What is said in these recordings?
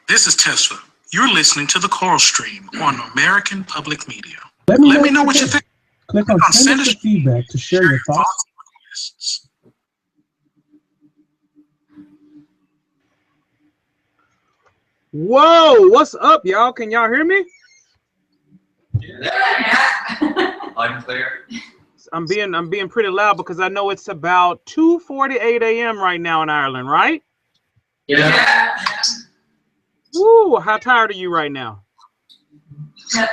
This is Tesla. You're listening to the Choral Stream on American Public Media. Let me know what you think. Click on Send us feedback to share your thoughts. Whoa, what's up, y'all? Can y'all hear me? Yeah. I'm clear. I'm being pretty loud because I know it's about 2:48 a.m. right now in Ireland, right? Yeah. Woo, how tired are you right now?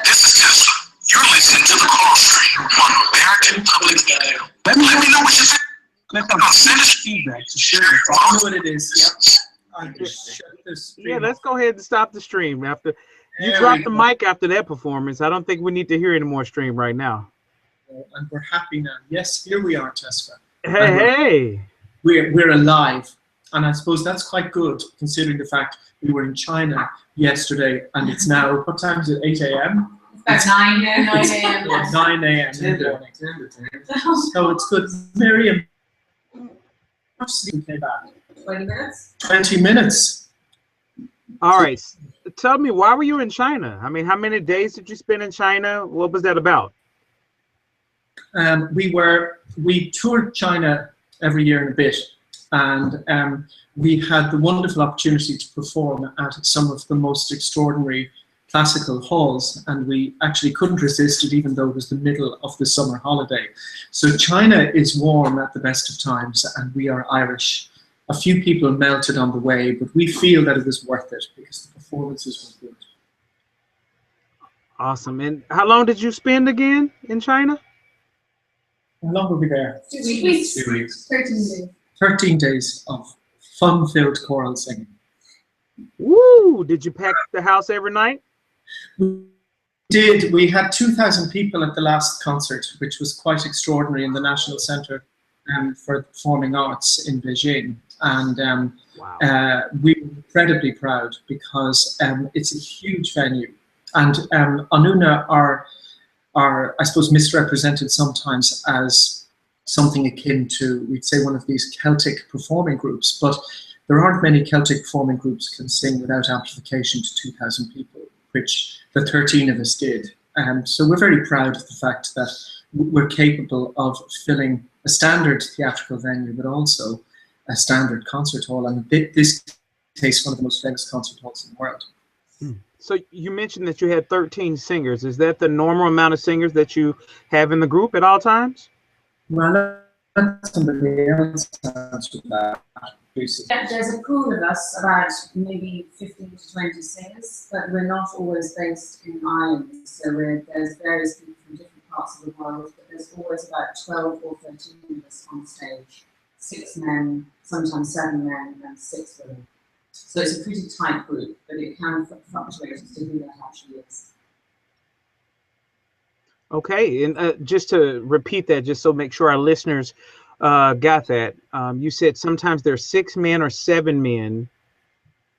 This is Tesla. You're listening to the Choral Stream on American Public Media. Let me know what you think. Click on Send us feedback to share your thoughts. I know what it is. I just shut this stream Yeah, let's off. go ahead and stop the stream after you There dropped we the go. mic after that performance. I don't think we need to hear any more stream right now. And we're happy now. Yes, here we are, Tesla. Hey. We're alive. And I suppose that's quite good, considering the fact we were in China yesterday, and it's now, what time is it, 8 a.m.? About 9 a.m. 9 a.m. 9 a.m. in the morning. So it's good. Miriam, how much sleep came back? 20 minutes. 20 minutes. All right. Tell me, why were you in China? I mean, how many days did you spend in China? What was that about? We toured China every year and a bit, and we had the wonderful opportunity to perform at some of the most extraordinary classical halls, and we actually couldn't resist it, even though it was the middle of the summer holiday. So China is warm at the best of times, and we are Irish. A few people melted on the way, but we feel that it was worth it because the performances were good. Awesome. And how long did you spend again in China? How long were we there? 2 weeks. 2 weeks. 13 days. 13 days of fun-filled choral singing. Woo! Did you pack the house every night? We did. We had 2,000 people at the last concert, which was quite extraordinary in the National Center for Performing Arts in Beijing. And Wow. we were incredibly proud because it's a huge venue. And Anúna are, I suppose, misrepresented sometimes as something akin to, we'd say, one of these Celtic performing groups. But there aren't many Celtic performing groups can sing without amplification to 2,000 people, which the 13 of us did. So we're very proud of the fact that we're capable of filling a standard theatrical venue, but also a standard concert hall. And this case, one of the most famous concert halls in the world. So you mentioned that you had 13 singers. Is that the normal amount of singers that you have in the group at all times? Well, let somebody else answer that. There's a pool of us, about maybe 15 to 20 singers, but we're not always based in Ireland. So there's various people from different parts of the world, but there's always about 12 or 13 of us on stage. 6 men, sometimes 7 men, and 6 women. So it's a pretty tight group, but it can fluctuate as to who that actually is. Okay, and just to repeat that, just so make sure our listeners got that. You said sometimes there's 6 men or 7 men.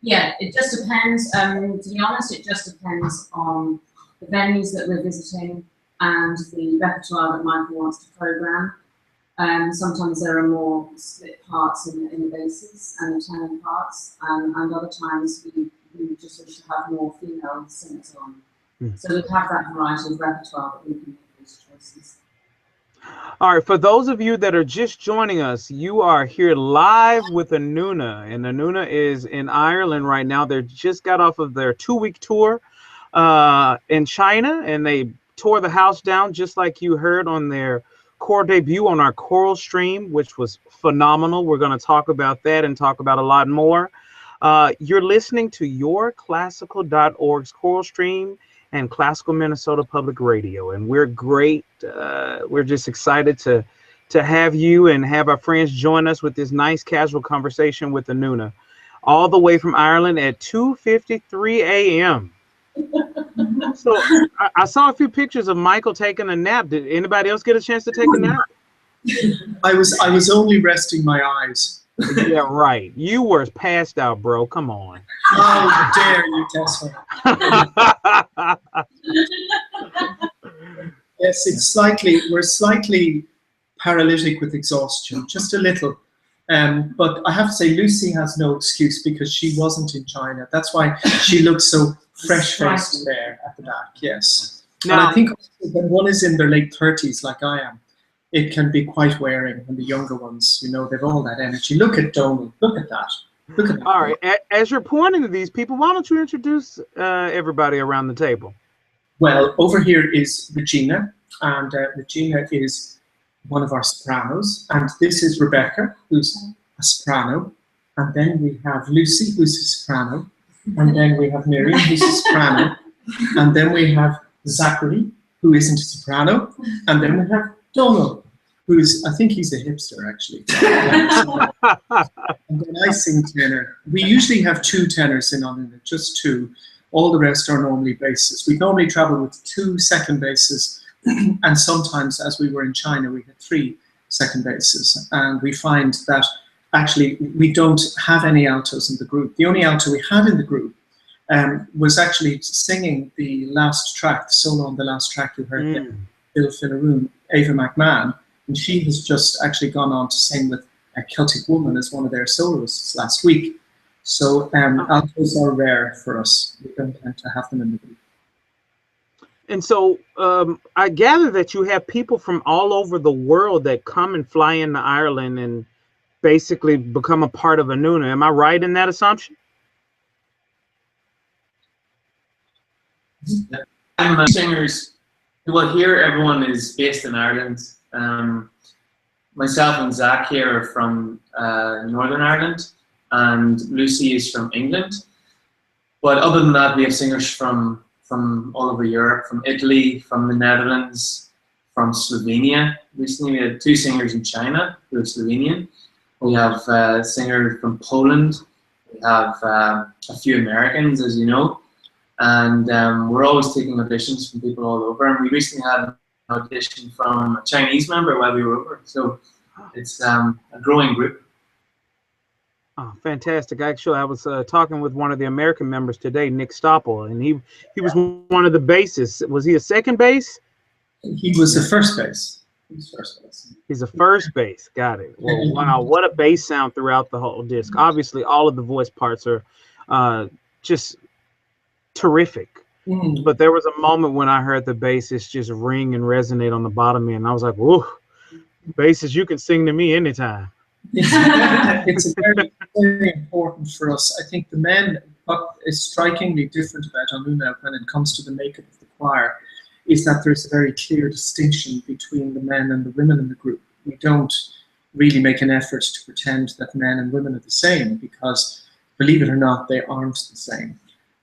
Yeah, it just depends. To be honest, it just depends on the venues that we're visiting and the repertoire that Michael wants to program. Sometimes there are more split parts in the basses and the tenor parts, and other times we just wish to have more female singers on. So we have that variety of repertoire that we can make those choices. All right, for those of you that are just joining us, you are here live with Anúna, and Anúna is in Ireland right now. They just got off of their 2-week tour in China, and they tore the house down just like you heard on their core debut on our choral stream, which was phenomenal. We're going to talk about that and talk about a lot more. You're listening to yourclassical.org's choral stream and Classical Minnesota Public Radio, and we're great. We're just excited to have you and have our friends join us with this nice casual conversation with Anúna, all the way from Ireland at 2:53 a.m. So I saw a few pictures of Michael taking a nap. Did anybody else get a chance to take a nap? I was only resting my eyes. Yeah, right. You were passed out, bro. Come on. How dare you, Tesla? Yes, we're slightly paralytic with exhaustion, just a little. But I have to say, Lucy has no excuse because she wasn't in China. That's why she looks so fresh-faced there at the back, yes. Now, and I think when one is in their late 30s, like I am, it can be quite wearing when the younger ones, you know, they've all that energy. Look at Donald, look at that. Look at that. All right, as you're pointing to these people, why don't you introduce everybody around the table? Well, over here is Regina, and Regina is one of our sopranos, and this is Rebecca, who's a soprano, and then we have Lucy, who's a soprano, and then we have Miriam, who's a soprano, and then we have Zachary, who isn't a soprano, and then we have Donald, who's, I think he's a hipster, actually. And then I sing tenor. We usually have 2 tenors in on it, just 2. All the rest are normally basses. We normally travel with 2 second basses, and sometimes, as we were in China, we had 3 second basses. And we find that actually we don't have any altos in the group. The only alto we had in the group was actually singing the last track, the solo on the last track you heard, Bill Fillaroon, Ava McMahon, and she has just actually gone on to sing with a Celtic Woman as one of their soloists last week. So altos are rare for us. We don't tend to have them in the group. And so I gather that you have people from all over the world that come and fly into Ireland and basically become a part of Anúna. Am I right in that assumption? Singers, well, here everyone is based in Ireland. Myself and Zach here are from Northern Ireland, and Lucy is from England. But other than that, we have singers from all over Europe, from Italy, from the Netherlands, from Slovenia. Recently, we had 2 singers in China who are Slovenian. We have a singer from Poland. We have a few Americans, as you know. And we're always taking auditions from people all over. And we recently had an audition from a Chinese member while we were over. So it's a growing group. Oh, fantastic. Actually, I was talking with one of the American members today, Nick Stoppel, and he was one of the bassists. Was he a second bass? He was the first bass. He was first bass. He's a first bass. Got it. Well, wow, what a bass sound throughout the whole disc. Obviously, all of the voice parts are just terrific. But there was a moment when I heard the bassist just ring and resonate on the bottom end. I was like, whoa, bassist, you can sing to me anytime. It's very, very important for us. I think the men, what is strikingly different about Anúna when it comes to the makeup of the choir is that there's a very clear distinction between the men and the women in the group. We don't really make an effort to pretend that men and women are the same because, believe it or not, they aren't the same.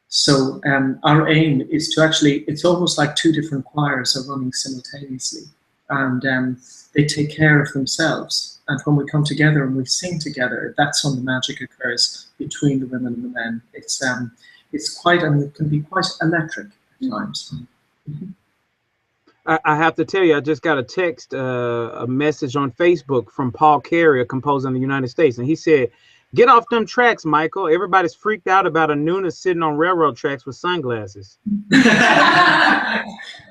So our aim is to actually, it's almost like 2 different choirs are running simultaneously, and they take care of themselves. And when we come together and we sing together, that's when the magic occurs between the women and the men. It's quite, and it can be quite electric at times. I have to tell you, I just got a text, a message on Facebook from Paul Carey, a composer in the United States, and he said, "Get off them tracks, Michael. Everybody's freaked out about Anúna sitting on railroad tracks with sunglasses."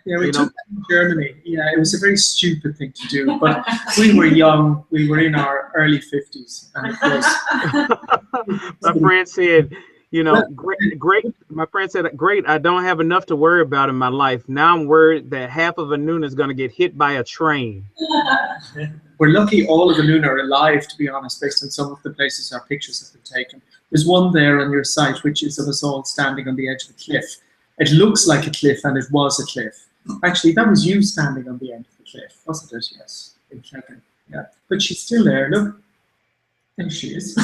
Yeah, we took that in Germany. Yeah, it was a very stupid thing to do, but we were young. We were in our early 50s, and of course. My friend said, you know, great. My friend said, great, I don't have enough to worry about in my life. Now I'm worried that half of Anúna is going to get hit by a train. We're lucky all of Anúna are alive, to be honest, based on some of the places our pictures have been taken. There's one there on your site, which is of us all standing on the edge of a cliff. It looks like a cliff, and it was a cliff. Actually, that was you standing on the end of the cliff, wasn't it? Yes, in Checkin. Yeah, but she's still there. Look, there she is.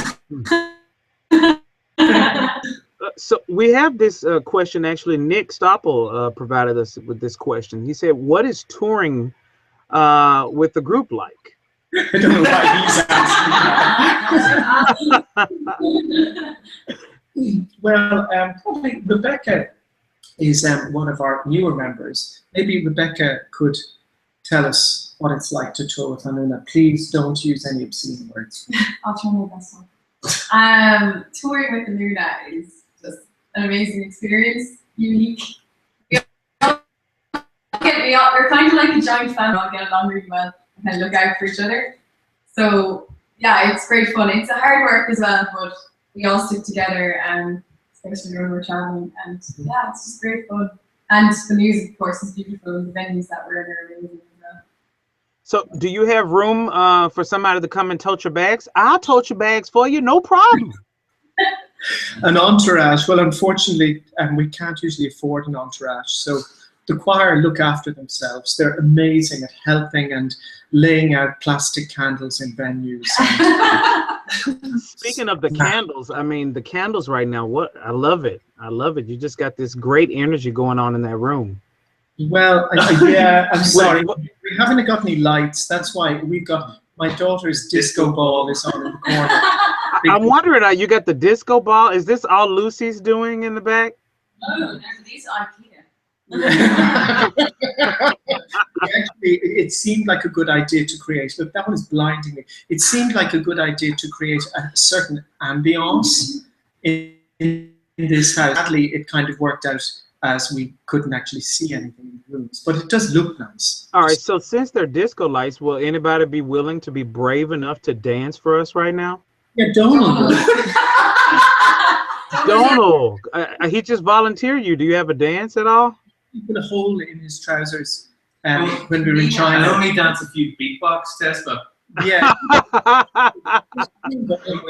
So we have this question. Actually, Nick Stoppel provided us with this question. He said, "What is touring with the group like?" I don't know why he's asking. Well, probably Rebecca is one of our newer members. Maybe Rebecca could tell us what it's like to tour with Anúna. Please don't use any obscene words. I'll try my best. Touring with Anúna is just an amazing experience, unique. We're kind of like a giant family. We all get along really well and kind of look out for each other. So yeah, it's great fun. It's a hard work as well, but we all stick together, especially when we're traveling. And yeah, it's just great fun. And the music, of course, is beautiful. The venues that we're in are amazing as well. So, do you have room for somebody to come and tote your bags? I'll tote your bags for you, no problem. An entourage. Well, unfortunately, we can't usually afford an entourage. So the choir look after themselves. They're amazing at helping and laying out plastic candles in venues. Speaking of the candles, I mean, the candles right now, I love it. I love it. You just got this great energy going on in that room. Well, yeah, I'm sorry. We haven't got any lights. That's why we've got my daughter's disco ball is on in the corner. I'm wondering, you got the disco ball? Is this all Lucy's doing in the back? No, these are Actually, it seemed like a good idea to create. Look, that was blinding me. It seemed like a good idea to create a certain ambience in this house. Sadly, it kind of worked out as we couldn't actually see anything in the rooms, but it does look nice. All right, so since they're disco lights, will anybody be willing to be brave enough to dance for us right now? Yeah, Donald. Donald, he just volunteered you. Do you have a dance at all? He put a hole in his trousers when we were in China. I only dance a few beatbox tests, but yeah. I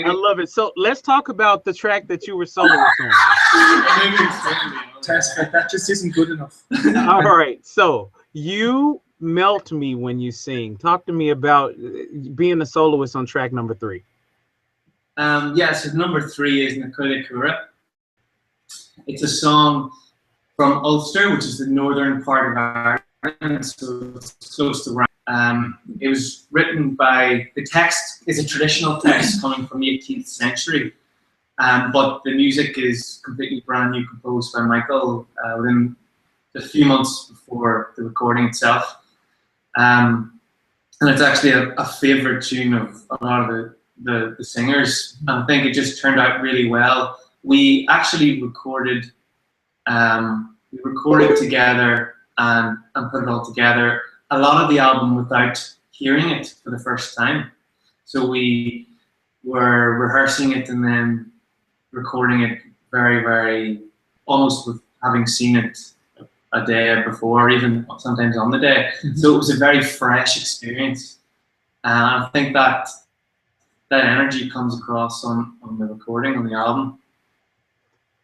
love it. So let's talk about the track that you were soloing on. That just isn't good enough. All right, so you melt me when you sing. Talk to me about being a soloist on track number 3. Yeah, so number 3 is Nakula Kura. It's a song from Ulster, which is the northern part of Ireland, so it's close to Rome. It was written by, the text is a traditional text coming from the 18th century, but the music is completely brand new, composed by Michael within a few months before the recording itself. And it's actually a favorite tune of a lot of the singers. I think it just turned out really well. We actually recorded together and put it all together. A lot of the album without hearing it for the first time. So we were rehearsing it and then recording it very, very, almost with having seen it a day before, or even sometimes on the day. So it was a very fresh experience. And I think that energy comes across on the recording, on the album.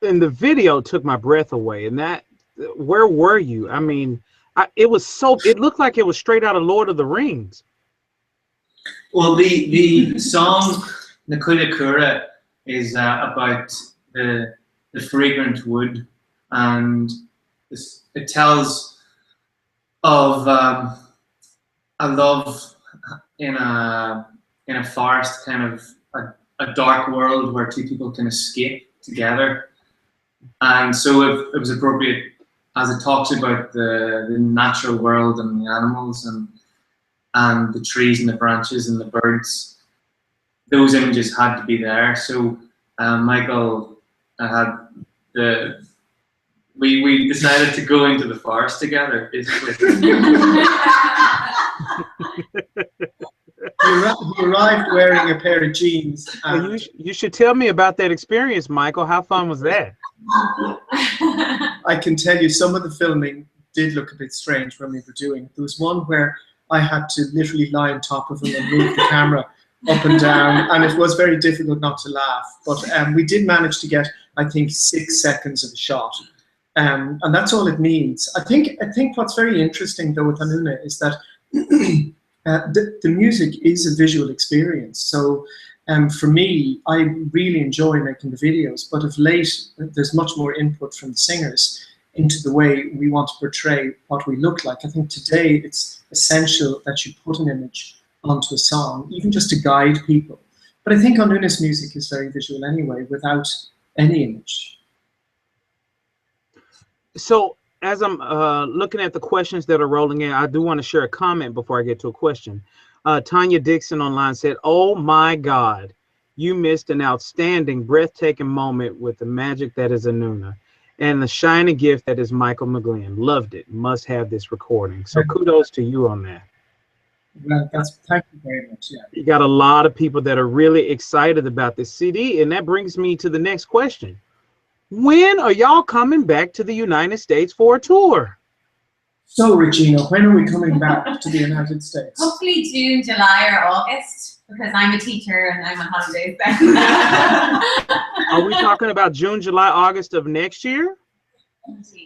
And the video took my breath away. And where were you? I mean, it looked like it was straight out of Lord of the Rings. Well, the song Nakula Kura is about the fragrant wood, and it tells of a love in a forest, kind of a dark world where two people can escape together. And so it was appropriate, as it talks about the natural world and the animals and the trees and the branches and the birds. Those images had to be there. So Michael had we decided to go into the forest together, basically. He arrived wearing a pair of jeans. You should tell me about that experience, Michael. How fun was that? I can tell you some of the filming did look a bit strange when we were doing it. There was one where I had to literally lie on top of him and move the camera up and down, and it was very difficult not to laugh. But we did manage to get, I think, 6 seconds of a shot. And that's all it needs. I think what's very interesting though with Anúna is that the music is a visual experience. So for me, I really enjoy making the videos, but of late, there's much more input from the singers into the way we want to portray what we look like. I think today it's essential that you put an image onto a song, even just to guide people. But I think Anúna's music is very visual anyway, without any image. So as I'm looking at the questions that are rolling in, I do want to share a comment before I get to a question. Tanya Dixon online said, "Oh my God, you missed an outstanding, breathtaking moment with the magic that is Anúna and the shining gift that is Michael McGlynn. Loved it. Must have this recording." So kudos to you on that. Well, thank you very much. Yeah. You got a lot of people that are really excited about this CD, and that brings me to the next question. When are y'all coming back to the United States for a tour? So, Regina, when are we coming back to the United States? Hopefully June, July, or August, because I'm a teacher and I'm on holidays then. Are we talking about June, July, August of next year?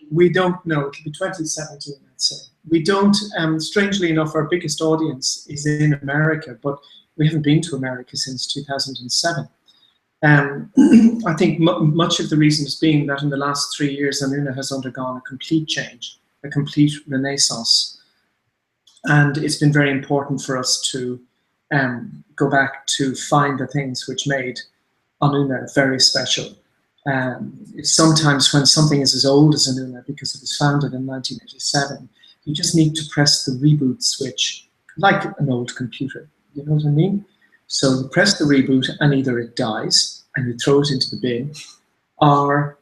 We don't know. It'll be 2017, I'd say. We don't, strangely enough, our biggest audience is in America, but we haven't been to America since 2007. I think much of the reason is being that in the last 3 years, Anúna has undergone a complete change, a complete renaissance. And it's been very important for us to go back to find the things which made Anúna very special. Sometimes when something is as old as Anúna, because it was founded in 1987, you just need to press the reboot switch, like an old computer, you know what I mean? So you press the reboot and either it dies and you throw it into the bin, or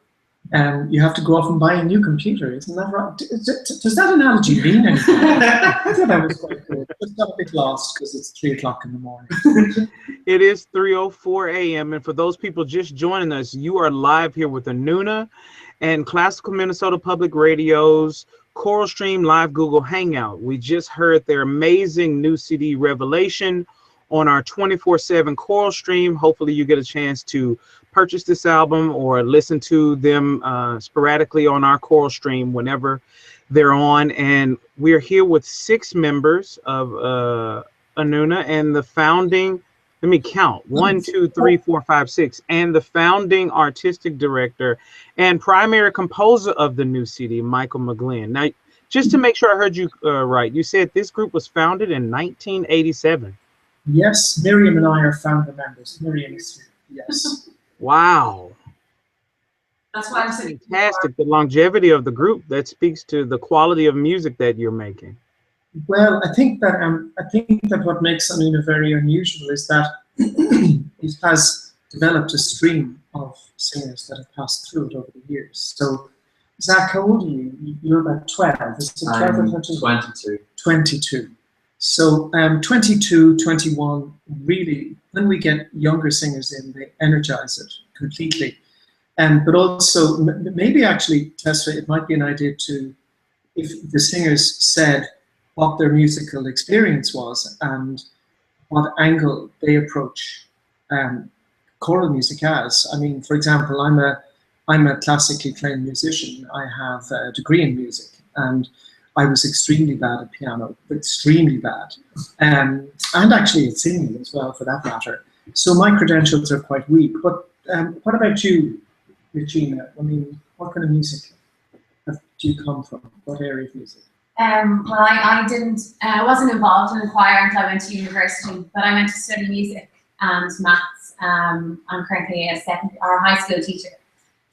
you have to go off and buy a new computer. Isn't that right? Does that analogy mean anything? I thought that was quite good. Just got a bit lost because it's 3 o'clock in the morning. It is 3:04 a.m. And for those people just joining us, you are live here with Anúna and Classical Minnesota Public Radio's Choral Stream Live Google Hangout. We just heard their amazing new CD Revelation on our 24/7 Choral Stream. Hopefully you get a chance to purchase this album or listen to them sporadically on our Choral Stream whenever they're on. And we're here with 6 members of Anúna and the founding, let me count, 1, 2, 3, 4, 5, 6, and the founding artistic director and primary composer of the new CD, Michael McGlynn. Now, just to make sure I heard you right, you said this group was founded in 1987. Yes, Miriam and I are founder members. Miriam is here, yes. Wow. That's why I'm saying Fantastic. The longevity of the group, that speaks to the quality of music that you're making. Well, I think that what makes Anúna very unusual is that it has developed a stream of singers that have passed through it over the years. So, Zach, how old are you? You're about 12. Is it 12 or 13? 22. 22. So 22, 21, really, when we get younger singers in, they energize it completely. But also, maybe actually, Tessa, it might be an idea to, if the singers said what their musical experience was and what angle they approach choral music as. I mean, for example, I'm a classically trained musician. I have a degree in music, and I was extremely bad at piano, extremely bad, and actually at singing as well, for that matter. So my credentials are quite weak. But what about you, Regina? I mean, what kind of music do you come from? What area of music? Well, I wasn't involved in the choir until I went to university, but I went to study music and maths. I'm currently a high school teacher.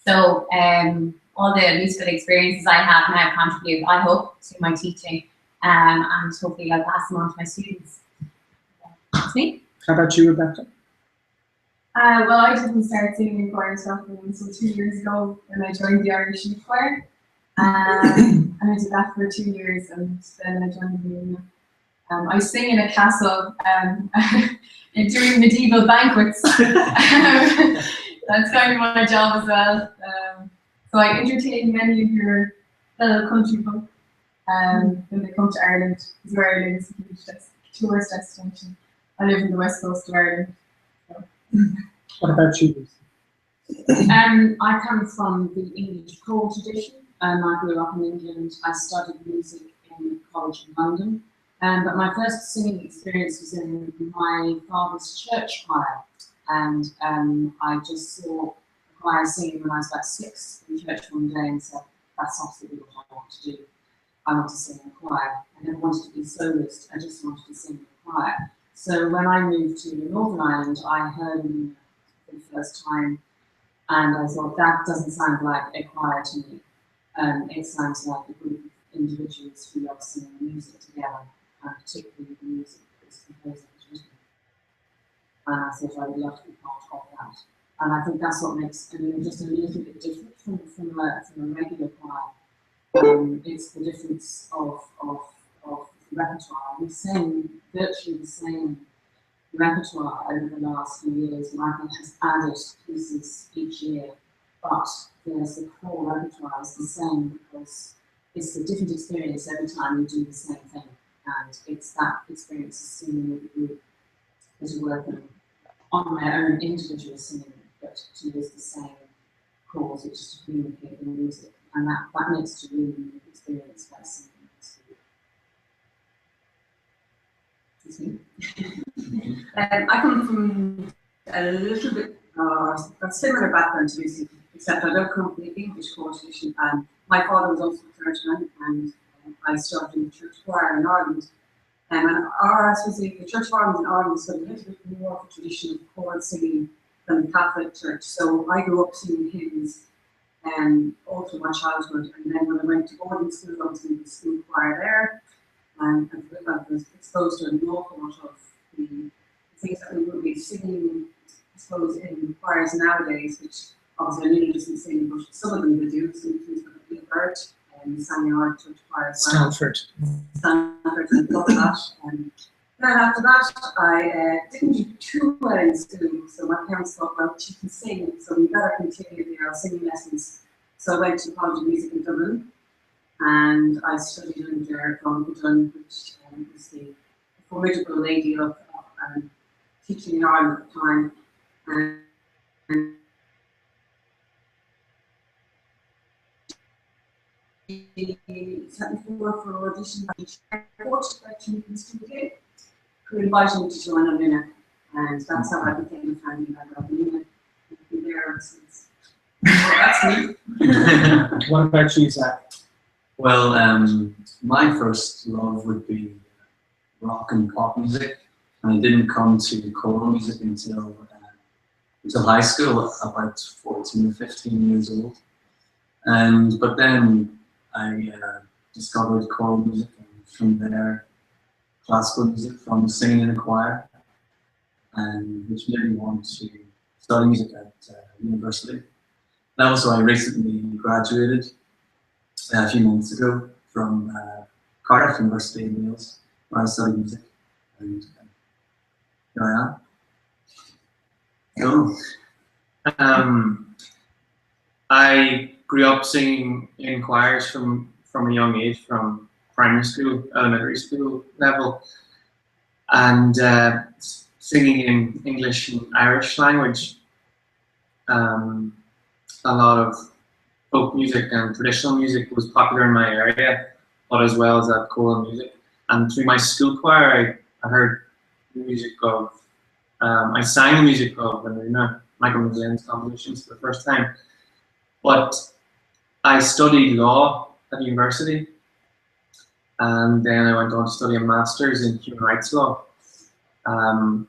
So all the musical experiences I have now contribute, I hope, to my teaching, and hopefully I'll pass them on to my students. That's me. How about you, Rebecca? Well, I didn't start singing in choir until 2 years ago when I joined the Irish Youth Choir. And I did that for 2 years, and then I joined the Anúna. I sing in a castle during medieval banquets. That's kind of my job as well. So I entertain many of your fellow country folk when they come to Ireland, because Ireland is a huge tourist destination. I live in the west coast of Ireland. So. What about you? I come from the English choral tradition. I grew up in England. I studied music in college in London. But my first singing experience was in my father's church choir. And I just saw the choir singing when I was about 6 in church one day and said, that's absolutely what I want to do. I want to sing in a choir. I never wanted to be a soloist, I just wanted to sing in a choir. So when I moved to Northern Ireland, I heard him for the first time, and I thought, that doesn't sound like a choir to me. It sounds like a group of individuals who love singing music together, and particularly the music that's composed and written. And I thought I would love to be part of that. And I think that's what makes Anúna just a little bit different from a regular choir. It's the difference of repertoire. We sing virtually the same repertoire over the last few years. Michael has added pieces each year, but there's the core repertoire is the same because it's a different experience every time you do the same thing, and it's that experience of singing with the group that are working on their own individual singing, but to use the same chords, which is to communicate the music, and that makes it a really unique experience by singing. I come from a little bit a similar background to Lucy, except I don't come from the English choral tradition. My father was also a clergyman, and I started in the church choir in Ireland. And I suppose the Church of Ireland in Ireland is a little bit more of a tradition of choral singing than the Catholic Church. So I grew up singing hymns all through my childhood, and then when I went to boarding school, I was in the school choir there. And I was exposed to an awful lot of the things that we would be singing, I suppose, in choirs nowadays, which obviously Anúna doesn't sing, but some of them they do. Some things like Big Bird and sang in our church choir as well. Stanford And love that. And then after that, I didn't do too well in school, so my parents thought, well, she can sing, so we better continue our singing lessons. So I went to College of Music in Dublin. And I studied under Hangout, which was the formidable lady of teaching in Ireland at the time. And she sent me forward for audition by the studio, who invited me to join Anúna. And that's how I became a fan of Anúna. I've been there ever since. So that's me. What about you, Zach? Well, my first love would be rock and pop music, and I didn't come to choral music until high school, about 14 or 15 years old. But then I discovered choral music, and from there, classical music from singing in a choir, and which made me want to study music at university. And also, I recently graduated a few months ago from Cardiff University in Wales, where I studied music, and here I am. So, I grew up singing in choirs from a young age, from primary school, elementary school level, and singing in English and Irish language. A lot of folk music and traditional music was popular in my area, but as well as that choral music. And through my school choir, I heard the music of, I sang the music of Anúna, Michael McGlynn's compositions for the first time. But I studied law at university, and then I went on to study a master's in human rights law. And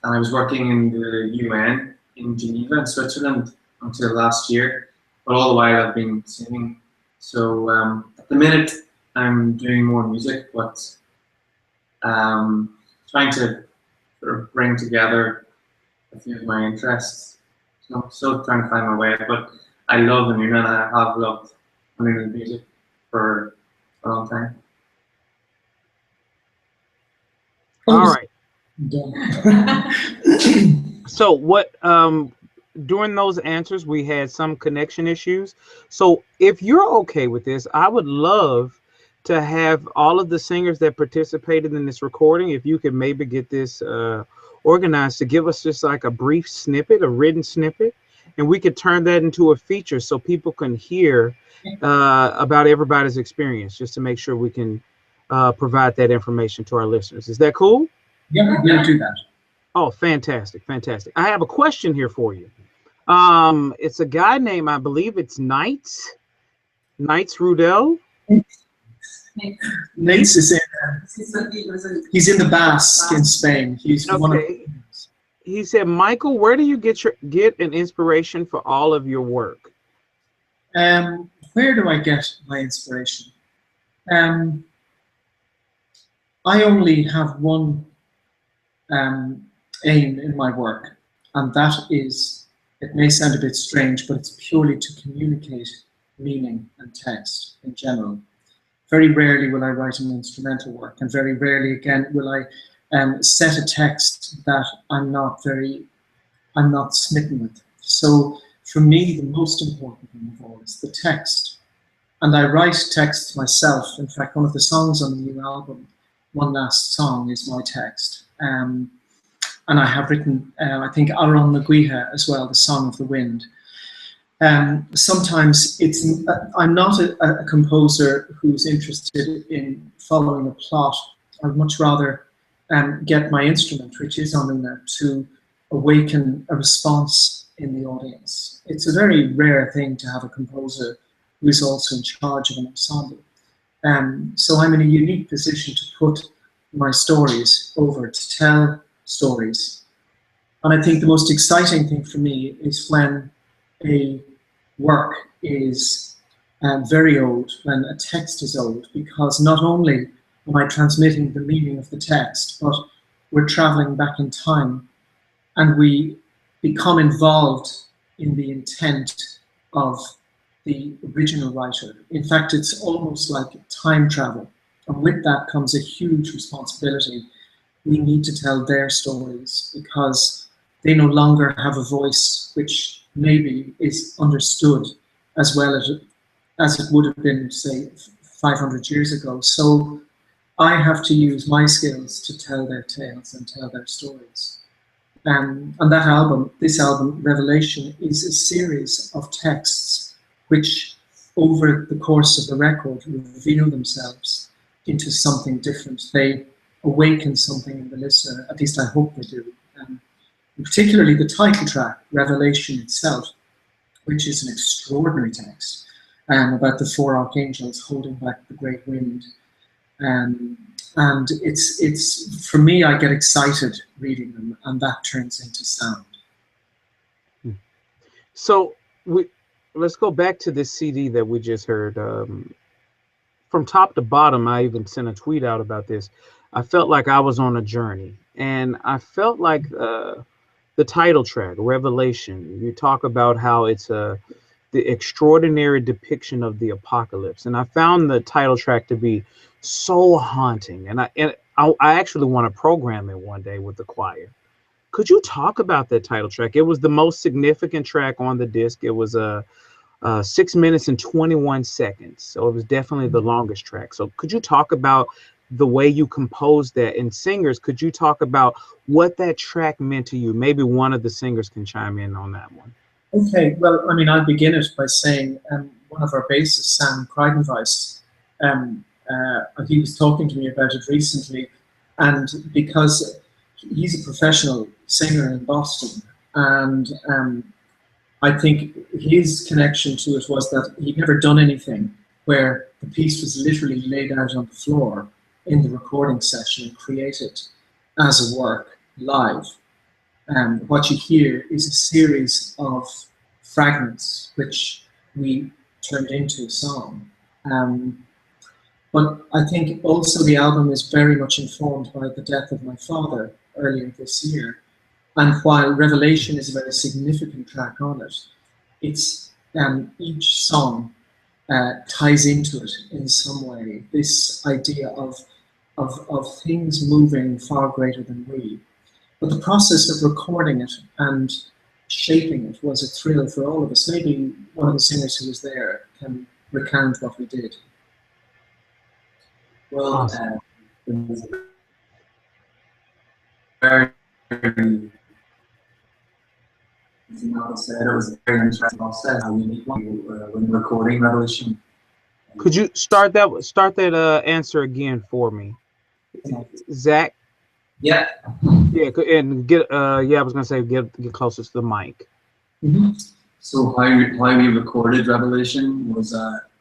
I was working in the UN in Geneva, in Switzerland, until last year. But all the while I've been singing. So at the minute I'm doing more music, but trying to sort of bring together a few of my interests. So I'm still trying to find my way, but I love Anúna, and I have loved Anúna's music for a long time. All right. So what during those answers we had some connection issues. So if you're okay with this, I would love to have all of the singers that participated in this recording, if you could maybe get this organized to give us just like a brief snippet, a written snippet, and we could turn that into a feature so people can hear about everybody's experience, just to make sure we can provide that information to our listeners. Is that cool? Yeah, we'll do that. Oh, fantastic, fantastic. I have a question here for you. It's a guy named, I believe it's Knights Rudell. Nates is in, he's in the Basque in Spain. He's one of. He said, Michael, where do you get an inspiration for all of your work? Where do I get my inspiration? I only have one aim in my work, and that is, it may sound a bit strange, but it's purely to communicate meaning and text in general. Very rarely will I write an instrumental work, and very rarely again will I set a text that I'm not smitten with. So for me, the most important thing of all is the text. And I write texts myself. In fact, one of the songs on the new album, One Last Song, is my text. And I have written, I think, Aron Naguiha as well, The Song of the Wind. Sometimes I'm not a composer who's interested in following a plot. I'd much rather get my instrument, which is Anúna, to awaken a response in the audience. It's a very rare thing to have a composer who is also in charge of an ensemble. So I'm in a unique position to put my stories over, to tell stories. And I think the most exciting thing for me is when a work is very old, when a text is old, because not only am I transmitting the meaning of the text, but we're traveling back in time and we become involved in the intent of the original writer. In fact, it's almost like time travel. And with that comes a huge responsibility. We need to tell their stories because they no longer have a voice which maybe is understood as well as it would have been, say, 500 years ago. So I have to use my skills to tell their tales and tell their stories. And that album, this album, Revelation, is a series of texts which, over the course of the record, reveal themselves into something different. They awaken something in the listener, at least I hope they do. Particularly the title track, Revelation itself, which is an extraordinary text about the four archangels holding back the great wind. And it's for me, I get excited reading them, and that turns into sound. So let's go back to this CD that we just heard. From top to bottom, I even sent a tweet out about this. I felt like I was on a journey, and I felt like the title track, Revelation, you talk about how it's the extraordinary depiction of the apocalypse, and I found the title track to be so haunting, and I actually want to program it one day with the choir. Could you talk about that title track? It was the most significant track on the disc. It was 6 minutes and 21 seconds, so it was definitely the longest track. So could you talk about the way you composed that? And singers, could you talk about what that track meant to you? Maybe one of the singers can chime in on that one. Okay, well, I mean, I'll begin it by saying one of our bassists, Sam Kreidenweiss, he was talking to me about it recently, and because he's a professional singer in Boston, and I think his connection to it was that he'd never done anything where the piece was literally laid out on the floor in the recording session and created as a work live. What you hear is a series of fragments which we turned into a song. But I think also the album is very much informed by the death of my father earlier this year. And while Revelation is a very significant track on it, it's each song ties into it in some way. This idea of things moving far greater than we. But the process of recording it and shaping it was a thrill for all of us. Maybe one of the singers who was there can recount what we did. Well, it was very, as Noel said, it was a very interesting process. How unique when recording Revolution. Could you start that answer again for me, Zach? Yeah. Yeah, and get I was gonna say get closer to the mic. Mm-hmm. So how we recorded Revelation was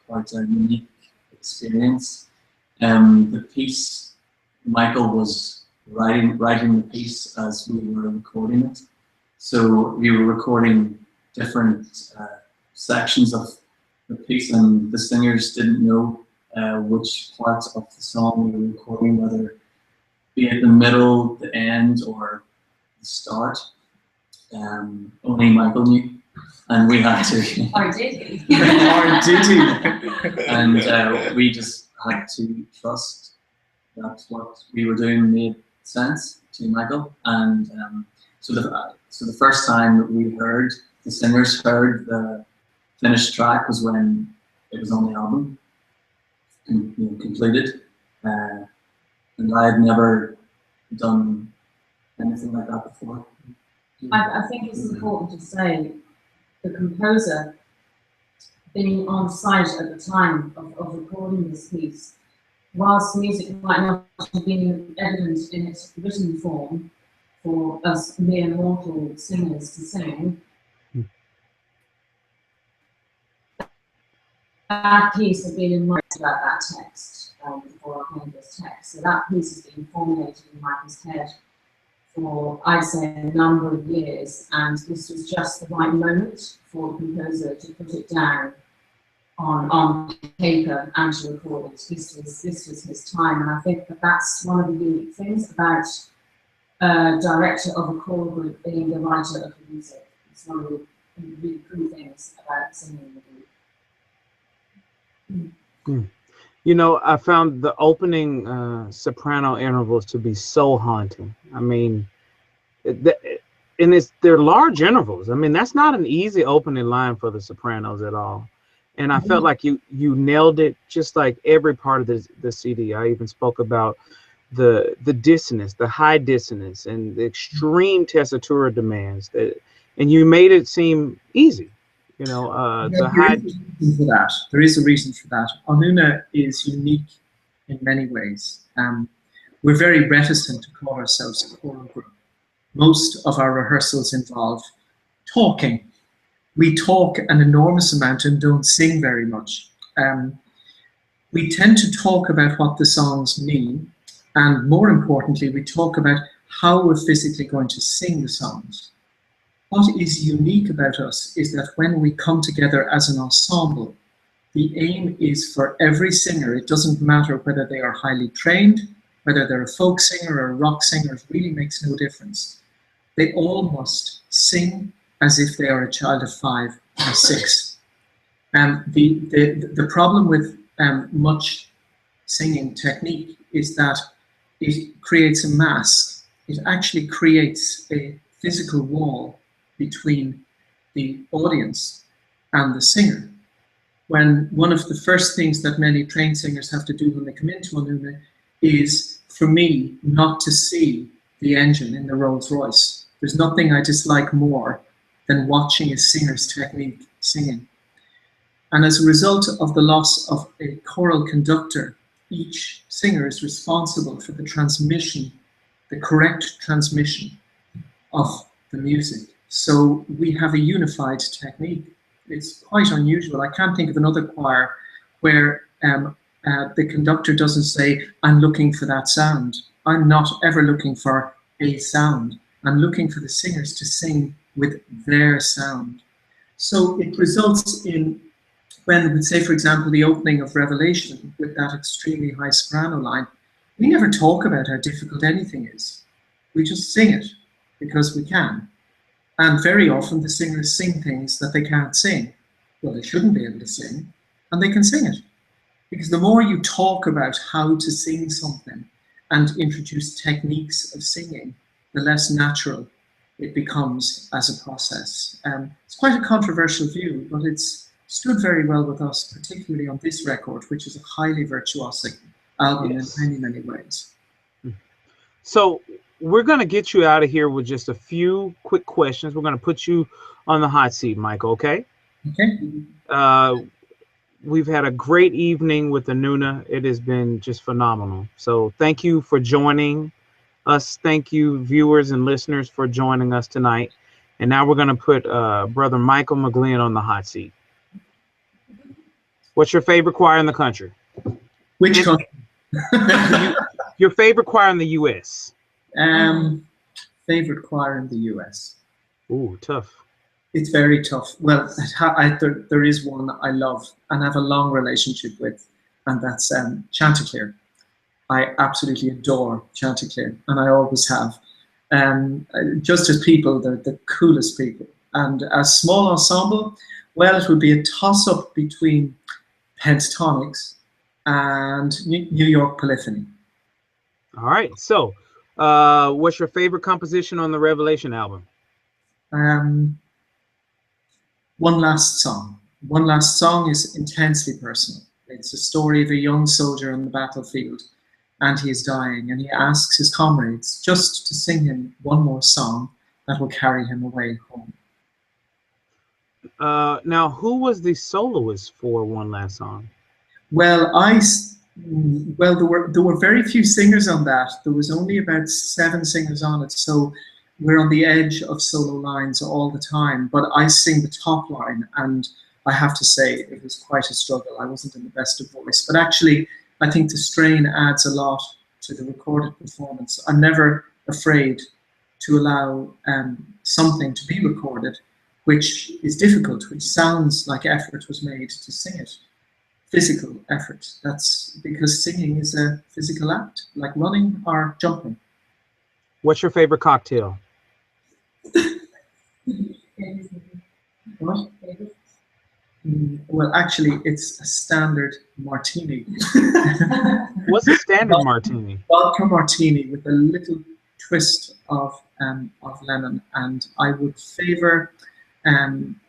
quite a unique experience. The piece, Michael was writing the piece as we were recording it. So we were recording different sections of the piece, and the singers didn't know which parts of the song we were recording, whether be it the middle, the end, or the start. Only Michael knew, and we had to. Or did he? Or did he? And we just had to trust that what we were doing made sense to Michael, and so the first time that we heard the singers heard the finished track was when it was on the album, completed, and I had never done anything like that before. I think it's important to say the composer being on site at the time of recording this piece, whilst music might not have been evident in its written form for us mere mortal singers to sing, that piece had been in mind about that text before I played this text. So that piece has been formulated in Michael's head for, I'd say, a number of years, and this was just the right moment for the composer to put it down on paper and to record it. This was his time, and I think that that's one of the unique things about a director of a choral group being the writer of the music. It's one of the really cool things about singing the group. You know, I found the opening soprano intervals to be so haunting. I mean, they're large intervals. I mean, that's not an easy opening line for the sopranos at all. And I felt like you nailed it, just like every part of the CD. I even spoke about the dissonance, the high dissonance, and the extreme tessitura demands. And you made it seem easy. You know, the high. There is a reason for that. Anúna is unique in many ways. We're very reticent to call ourselves a choral group. Most of our rehearsals involve talking. We talk an enormous amount and don't sing very much. We tend to talk about what the songs mean, and more importantly, we talk about how we're physically going to sing the songs. What is unique about us is that when we come together as an ensemble, the aim is for every singer, it doesn't matter whether they are highly trained, whether they're a folk singer or a rock singer, it really makes no difference. They all must sing as if they are a child of 5 or 6. The problem with much singing technique is that it creates a mask. It actually creates a physical wall between the audience and the singer. When one of the first things that many trained singers have to do when they come into Anúna is, for me, not to see the engine in the Rolls Royce. There's nothing I dislike more than watching a singer's technique singing. And as a result of the loss of a choral conductor, each singer is responsible for the transmission, the correct transmission of the music. So we have a unified technique. It's quite unusual. I can't think of another choir where the conductor doesn't say, I'm looking for that sound. I'm not ever looking for a sound. I'm looking for the singers to sing with their sound. So it results in, when, say, for example, the opening of Revelation with that extremely high soprano line, we never talk about how difficult anything is. We just sing it because we can. And very often the singers sing things that they can't sing. Well, they shouldn't be able to sing, and they can sing it. Because the more you talk about how to sing something and introduce techniques of singing, the less natural it becomes as a process. It's quite a controversial view, but it's stood very well with us, particularly on this record, which is a highly virtuosic album in many, many ways. So we're going to get you out of here with just a few quick questions. We're going to put you on the hot seat, Michael, okay? Okay. We've had a great evening with Anúna. It has been just phenomenal. So thank you for joining us. Thank you, viewers and listeners, for joining us tonight. And now we're going to put Brother Michael McGlynn on the hot seat. What's your favorite choir in the country? Which country? Your favorite choir in the U.S.? Favorite choir in the U.S.? Ooh, tough. It's very tough. Well, there is one I love and have a long relationship with, and that's Chanticleer. I absolutely adore Chanticleer, and I always have. Just as people, they're the coolest people. And a small ensemble, well, it would be a toss-up between Pentatonics and New York Polyphony. All right, so What's your favorite composition on the Revelation album? One Last Song. One Last Song is intensely personal. It's a story of a young soldier on the battlefield, and he is dying, and he asks his comrades just to sing him one more song that will carry him away home. Now, who was the soloist for One Last Song? Well, there were very few singers on that. There was only about 7 singers on it, so we're on the edge of solo lines all the time. But I sing the top line, and I have to say it was quite a struggle. I wasn't in the best of voice, but actually I think the strain adds a lot to the recorded performance. I'm never afraid to allow something to be recorded which is difficult, which sounds like effort was made to sing it. Physical effort. That's because singing is a physical act, like running or jumping. What's your favorite cocktail? What? Well, actually, it's a standard martini. What's a standard martini? Vodka martini with a little twist of lemon, and I would favor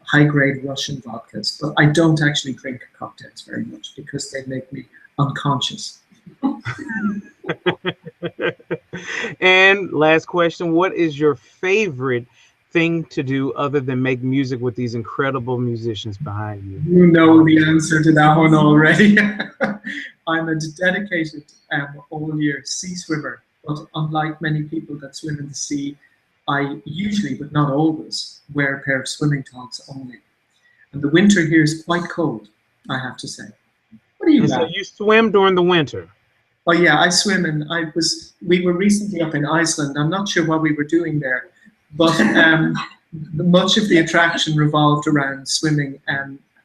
high-grade Russian vodkas, but I don't actually drink cocktails very much because they make me unconscious. And last question, what is your favorite thing to do other than make music with these incredible musicians behind you? You know the answer to that one already. I'm a dedicated all-year sea swimmer, but unlike many people that swim in the sea, I usually, but not always, wear a pair of swimming togs only. And the winter here is quite cold, I have to say. What do you So you swim during the winter? Oh yeah, I swim, and we were recently up in Iceland. I'm not sure what we were doing there, but much of the attraction revolved around swimming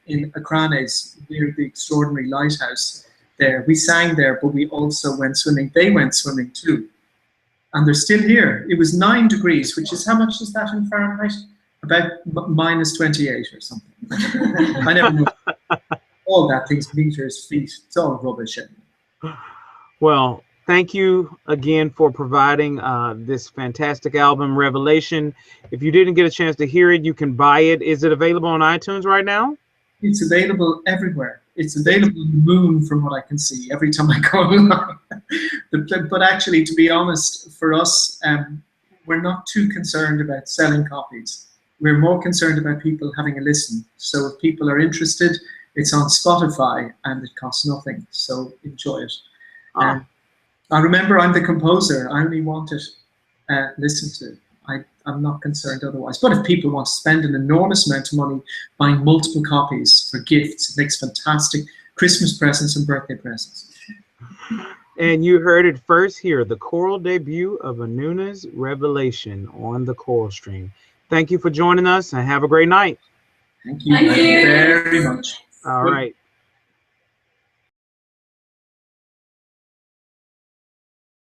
in Akranes, near the extraordinary lighthouse there. We sang there, but we also went swimming. They went swimming too. And they're still here. It was 9 degrees, which is, how much is that in Fahrenheit? About minus 28 or something. I never know. All that thing's meters, feet. It's all rubbish. Well, thank you again for providing this fantastic album, Revelation. If you didn't get a chance to hear it, you can buy it. Is it available on iTunes right now? It's available everywhere. It's available on the moon, from what I can see, every time I go along. But actually, to be honest, for us, we're not too concerned about selling copies. We're more concerned about people having a listen. So if people are interested, it's on Spotify and it costs nothing. So enjoy it. I remember I'm the composer. I only want it listened to. I'm not concerned otherwise. But if people want to spend an enormous amount of money buying multiple copies for gifts, it makes fantastic Christmas presents and birthday presents. And you heard it first here, the choral debut of Anúna's Revelation on the Choral Stream. Thank you for joining us and have a great night. Thank you very much. All right.